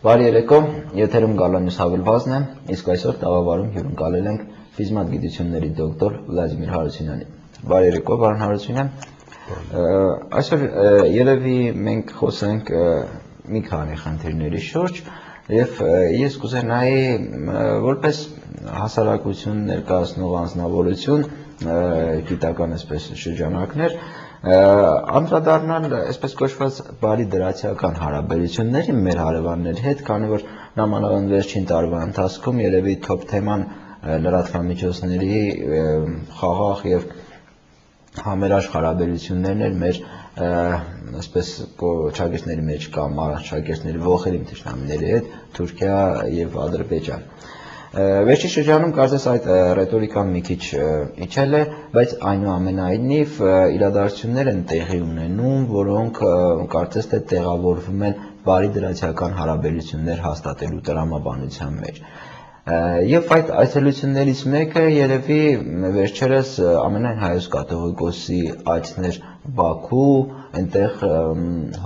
Բարի երեկո, եթերում Գալանյուս հավելվածն է, իսկ այսօր տաղավարում հյուրընկալել ենք ֆիզմատ գիտությունների դոկտոր Վլադիմիր Հարությունյանին։ Բարի երեկո, պարոն Հարությունյան։ Այսօր երևի մենք խոսենք մի քանի խնդիրների շուրջ, եւ ես կուզենայի որպես հասարակություն ներկայացնող անձնավորություն, գիտական այսպես շրջանակներ, անդրադառնալ այսպես կոչված բարի դրացիական հարաբերությունների մեր հարևանների հետ, քանի որ նամանավանդ վերջին տարվա ընթացքում երևի թոփ թեման լրատվամիջոցների խաղաղ եւ համերաշխ հարաբերություններն էր մեր այսպես շագերտների մեջ կամ շագերտների ողերի թշնամիների հետ Թուրքիա եւ Ադրբեջան։ Վերջին շրջանում կարծես այդ ռետորիկան մի քիչ իջել է, բայց այնուամենայնիվ իրադարձություններ են տեղի ունենում, որոնք կարծես թե տեղավորվում են բարի դրացիական հարաբերություններ հաստատելու տրամաբանության մեջ։ Եվ այդ այցելություններից մեկը երևի վերջերս ամենայն հայոց կաթողիկոսի այցներ Բաքու, այնտեղ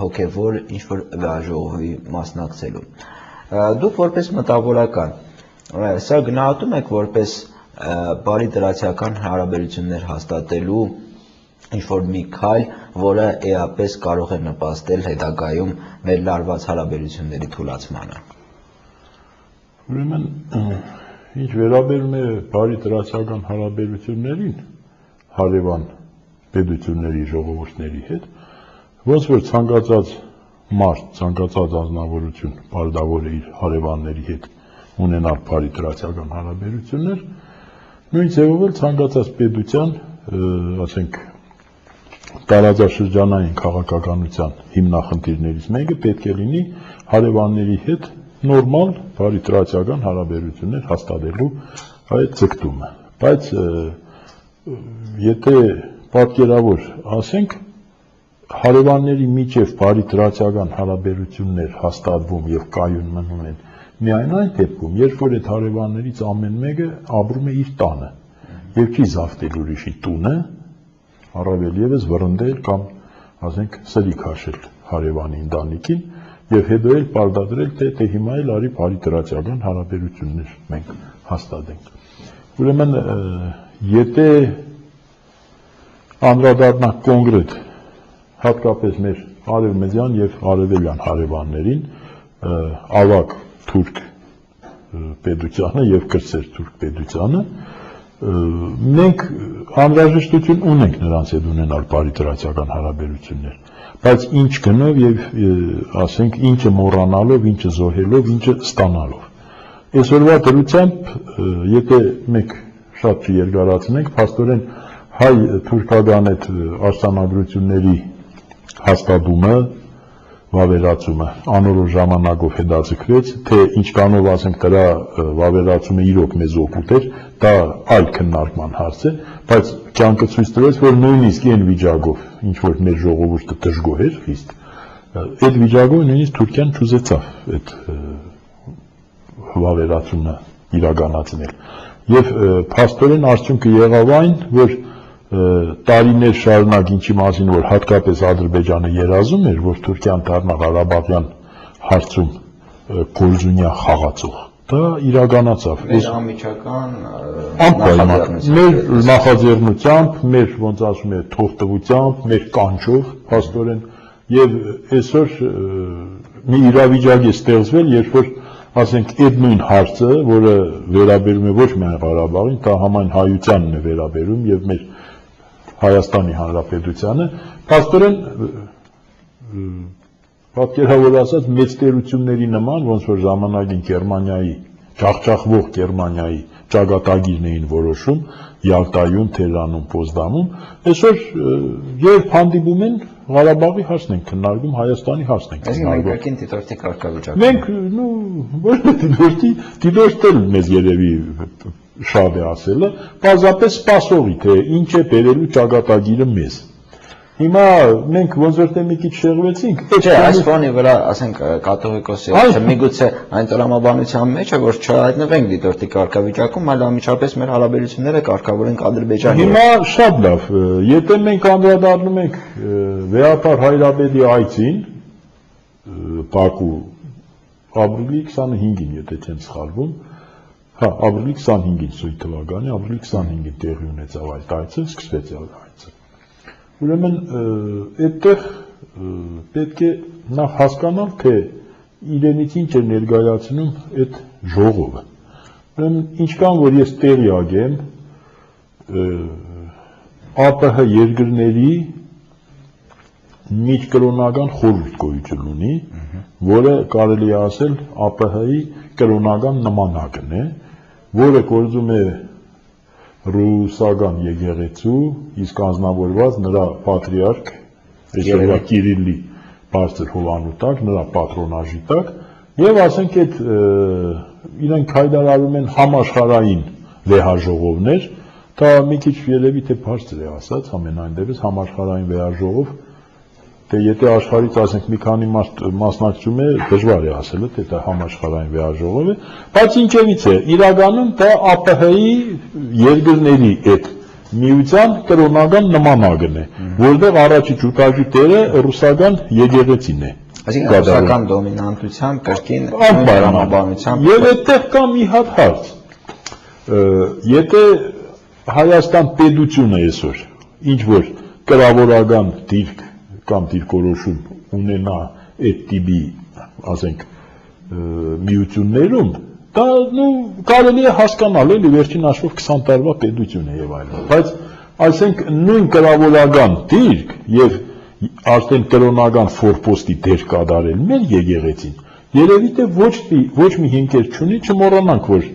հոգևոր ինչ-որ վեաժողովի մասնակցելու։ Դուք որպես մտավորական սա գնահատում եք որպես բարի դրացիական հարաբերություններ հաստատելու ինչ-որ մի քայլ, որը էապես կարող է նպաստել հետագայում մեր լարված հարաբերությունների թուլացմանը։ Ուրեմն, ինչ վերաբերում է բարի դրացիական հարաբերություններին հարևան պետությունների ժողովուրդների հետ, ոնց որ ցանկացած մարդ, ցանկացած անձնավորություն բարդավոր է իր հարևանների հետ ունենալ բարի դրացիական հարաբերություններ, նույն ձևով էլ ցանկացած պետության, ասենք, տարածաշրջանային քաղաքականության հիմնախնդիրներից մեկը պետք է լինի հարևանների հետ նորմալ բարի դրացիական հարաբերություններ հաստատելու այդ ձգտումը։ Բայց եթե պատկերավոր ասենք, հարևանների միջև բարի դրացիական հարաբերություններ հաստատվում եւ կայուն մնում են միայն այն դեպքում, երբ որ այդ հարևաններից ամեն մեկը ապրում է իր տանը եւ չի զավթել ուրիշի տունը, առավել եւս վռնդել կամ, ասենք, սրի քաշել հարևանի ընտանիքին եւ հետո էլ պարտադրել, թե հիմա էլ արի բարի դրացիական հարաբերություններ մենք հաստատենք։ Ուրեմն, եթե անդրադառնանք կոնկրետ հատկապես մեր արևմտյան եւ արևելյան հարևաններին, ավագ թուրք պետությանը եւ կրտսեր թուրք պետությանը, մենք անհրաժեշտություն ունենք նրանց հետ ունենալ բարի դրացիական հարաբերություններ, բայց ինչ գնով եւ ասենք ինչը մոռանալով, ինչը զոհելով, ինչը ստանալով։ Այսօրվա դրությամբ, եթե մենք շատ չերկարացնենք, փաստորեն հայ-թուրքական այդ արձանագրությունների հաստատումը, վավերացումը անորոշ ժամանակով հետաձգվեց, թե ինչքանով ասենք դրա վավերացումը իրոք մեզ օգուտ էր, դա այլ քննարկման հարց է, բայց կյանքը ցույց տվեց, որ նույնիսկ այն վիճակով, ինչ որ մեր ժողովուրդը դժգոհ էր խիստ, այդ վիճակով նույնիսկ Թուրքիան չուզեցավ այդ վավերացումը իրականացնել։ Եվ փաստորեն արդյունքը եղավ այն, որ տարիներ շարունակ ինչի մասին որ հատկապես Ադրբեջանը երազում էր, որ Թուրքիան դառնա Ղարաբաղյան հարցում գործունյա խաղացող, դա իրականացավ։ Մեր անմիջական մեր նախաձեռնությամբ, մեր ոնց ասում է թողտվությամբ, մեր կանչով, փաստորեն, եւ այսօր մի իրավիճակ է ստեղծվել, երբ որ ասենք այդ նույն հարցը, որը վերաբերում է ոչ միայն Ղարաբաղին, դա համայն հայությանն է վերաբերում եւ մեր Հայաստանի Հանրապետությանը, փաստորեն պատկերավոր ասած մեծ տերությունների նման, ոնց որ ժամանակին Գերմանիայի, ջախջախվող Գերմանիայի ճակատագիրն էին որոշում Յալտայում, Թերանում, Պոզդամում, այսօր երբ հանդիպում են Ղարաբաղի հարցն են քննարկում, Հայաստանի հարցն են քննարկում։ Մենք դիտորդի կարգավիճակում։ Մենք, ոչ դիտորդը մեզ երևի շատ է ասելը, պարզապես սպասողի, թե ինչ է բերելու ճակատագիրը մեզ։ Հիմա մենք ոնց որ թե մի քիչ շեղվեցինք, չէ, այս ֆոնի վրա, ասենք, կաթողիկոսի միգուցե այն տրամաբանության մեջ է, որ չհայտնվենք դիտորդի կարգավիճակում, այլ անմիջապես մեր հարաբերությունները կարգավորենք Ադրբեջանի հետ։ Հիմա շատ լավ, եթե մենք անդրադառնում ենք Վեհապար Հայրապետի այցին, Բաքու ապրիլի 25-ին, եթե չեմ սխալվում, ապրիլի 25-ին սույն թվականի, ապրիլի 25-ին տեղի ունեցավ այդ այցը, սկսվեց այցը։ Ուրեմն այդտեղ պետք է նախ հասկանալ, թե իրենից ինչ է ներկայացնում այդ ժողովը։ Ուրեմն ինչքան որ ես տեղյակ եմ, ԱՊՀ երկրների միջկրոնական խորհուրդ գոյություն ունի, որը կարելի է ասել ԱՊՀ-ի կրոնական նմանակն է, որը գործում է ռուսական եկեղեցու, իսկ անձնավորված նրա պատրիարք այսօրվա Կիրիլի բարձր հովանու տակ, նրա պատրոնաժի տակ, եւ ասենք այդ իրենք հայտարարում են համաշխարհային վեհաժողովներ, դա մի քիչ երևի թե բարձր է ասած, ամենայն դեպս համաշխարհային վեհաժողով, թե եթե աշխարհից ասենք մի քանի մարդ մասնակցում է, դժվար է ասել, թե դա համաշխարհային վեհաժողով է, բայց ինչևից է, իրականում դա ԱՊՀ-ի երկրների այդ միության կրոնական նմանակն է, որտեղ առաջի ճուտաժի տերը ռուսական եկեղեցին է։ Այսինքն ռուսական դոմինանտության կրկին անպայմանաբանությամբ։ Եվ այդտեղ կա մի հատ հարց։ Եթե Հայաստան պետությունը այսօր ինչ որ կրավորական դիրք կամ դիրքորոշում ունենա այդ տիպի, ասենք, միություններում, դա կարելի է հասկանալ, էլի վերջին հաշվով 20 տարվա պետություն է եւ այլն, բայց ասենք նույն կրավորական դիրք եւ արդեն կրոնական ֆորպոստի դեր կատարել մեր եկեղեցին, երևի թե ոչ մի հիմքեր չունի, չմոռանանք, որ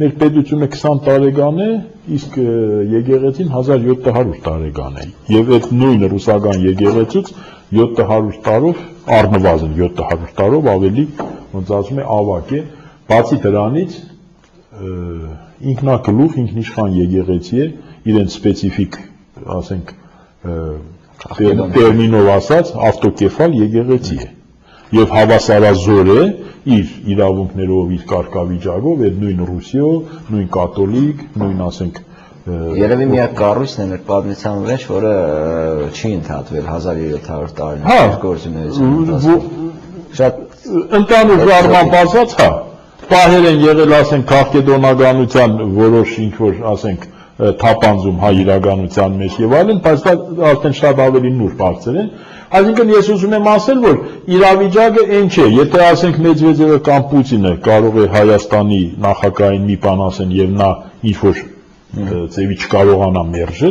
մեր պետությունը 20 տարեկան է, իսկ եկեղեցին 1700 տարեկան է, եւ այդ նույն ռուսական եկեղեցուց 700 տարով, առնվազն 700 տարով ավելի, ոնց ասում է, ավակ է, բացի դրանից ինքնակլուխ, ինքնիշխան եկեղեցի է, իրենց սպეციფიկ, ասենք, տերմինով ասած, ավտոկեֆալ եկեղեցի է, եւ հավասարազոր է իր իրավունքներով, իր կարգավիճակով, այդ նույն ռուսիո, նույն կաթոլիկ, նույն, ասենք, երևի միակ կառույցն է մեր պատմության մեջ, որը չի ընդհատվել 1700 տարիների գործունեության շատ ընտանուր առմամբ ասած, պահեր են եղել, ասենք, քաղաքեդոնականության որոշ ինչ-որ, ասենք, թափանցում հայ իրականության մեջ եւ այլն, բայց դա արդեն շատ ավելի նուրբ բարձր են։ Այսինքն ես ուզում եմ ասել, որ իրավիճակը այն չէ, եթե ասենք Մեդվեդևը կամ Պուտինը կարող է Հայաստանի նախագահային մի բան ասեն եւ նա ինչ որ ծեւի չկարողանա մերժել,